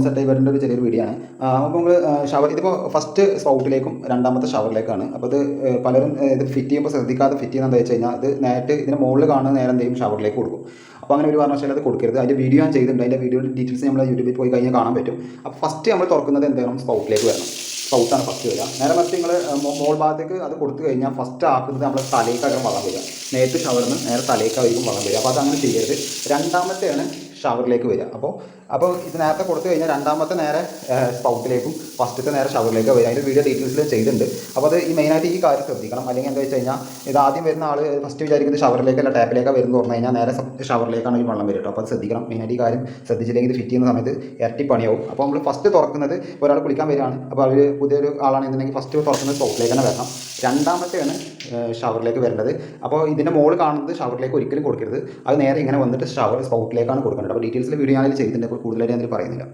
സെറ്റായി വരേണ്ട ഒരു ചെറിയൊരു വീഡിയോ ആണ്. അപ്പോൾ നമ്മൾ ഷവർ ഇതിപ്പോൾ ഫസ്റ്റ് സ്പൗട്ടിലേക്കും രണ്ടാമത്തെ ഷവറിലേക്കാണ്. അപ്പോൾ ഇത് പലരും ഇത് ഫിറ്റ് ചെയ്യുമ്പോൾ ശ്രദ്ധിക്കാതെ ഫിറ്റ് ചെയ്യുന്നത് എന്താ വെച്ച് കഴിഞ്ഞാൽ ഇത് നേരിട്ട് ഇതിന് മുകളിൽ കാണുന്ന നേരം എന്തെങ്കിലും ഷവറിലേക്ക് കൊടുക്കും. അപ്പോൾ അങ്ങനെ ഒരു കാരണവശാലും അത് കൊടുക്കരുത്. അതിൻ്റെ വീഡിയോ ഞാൻ ചെയ്തിട്ടുണ്ട്. അതിൻ്റെ വീഡിയോയുടെ ഡീറ്റെയിൽസ് നമ്മൾ യൂട്യൂബിൽ പോയി കഴിഞ്ഞാൽ കാണാൻ പറ്റും. അപ്പോൾ ഫസ്റ്റ് നമ്മൾ തുറക്കുന്നത് എന്തെങ്കിലും സ്പൗട്ടിലേക്ക് വരണം. സ്പൗട്ടാണ് ഫസ്റ്റ് വരിക. നേരെ മറിച്ച് നിങ്ങൾ മോൾ ഭാഗത്തേക്ക് അത് കൊടുത്തു കഴിഞ്ഞാൽ ഫസ്റ്റ് ആക്കുന്നത് നമ്മൾ തലേക്കാകും വളം വരിക. നേരിട്ട് ഷവറിൽ നിന്ന് നേരെ തലേക്കായിരിക്കും വളം വരിക. അപ്പോൾ അതങ്ങനെ ചെയ്യരുത്. രണ്ടാമത്തെയാണ് ഷവറിലേക്ക് വരിക. അപ്പോൾ ഇത് നേരത്തെ കൊടുത്തു കഴിഞ്ഞാൽ രണ്ടാമത്തെ നേരെ സ്പൗട്ടിലേക്കും ഫസ്റ്റത്തെ നേരെ ഷവറിലേക്ക് വരിക. അതിൻ്റെ വീഡിയോ ഡീറ്റെയിൽസിൽ ചെയ്തിട്ടുണ്ട്. അപ്പോൾ അത് മെയിനായിട്ട് ഈ കാര്യം ശ്രദ്ധിക്കണം. അല്ലെങ്കിൽ എന്താ വെച്ച് കഴിഞ്ഞാൽ ഇത് ആദ്യം വരുന്ന ആൾ ഫസ്റ്റ് വിചാരിക്കുന്നത് ഷവറിലേക്കല്ല ടാപ്പിലേക്കാണ് വരുന്നത് പറഞ്ഞു കഴിഞ്ഞാൽ നേരെ ഷവറിലേക്കാണ് ഈ വെള്ളം വരിക കേട്ടോ. അപ്പോൾ അത് ശ്രദ്ധിക്കണം. മെയിനായിട്ട് ഈ കാര്യം ശ്രദ്ധിച്ചില്ലെങ്കിൽ ഇത് ഫിറ്റ് ചെയ്യുന്ന സമയത്ത് ഇരട്ടി പണിയാവും. അപ്പോൾ നമ്മൾ ഫസ്റ്റ് തുറക്കുന്നത് ഒരാൾ കുളിക്കാൻ വരികയാണ്. അപ്പോൾ അവർ പുതിയൊരു ആളാണെന്നുണ്ടെങ്കിൽ ഫസ്റ്റ് തുറക്കുന്നത് സ്പൗട്ടിലേക്ക് തന്നെ വരണം. രണ്ടാമത്തെയാണ് ഷവറിലേക്ക് വരേണ്ടത്. അപ്പോൾ ഇതിൻ്റെ മുകളിൽ കാണുന്നത് ഷവറിലേക്ക് ഒരിക്കലും കൊടുക്കരുത്. അത് നേരെ ഇങ്ങനെ വന്നിട്ട് സ്പൗട്ടിലേക്കാണ് കൊടുക്കേണ്ടത്. അപ്പോൾ ഡീറ്റെയിൽസിൽ വീഡിയോ ഞാൻ ചെയ്തിട്ടുണ്ട്. അപ്പോൾ കൂടുതലായിട്ട് ഞാൻ പറയുന്നില്ല.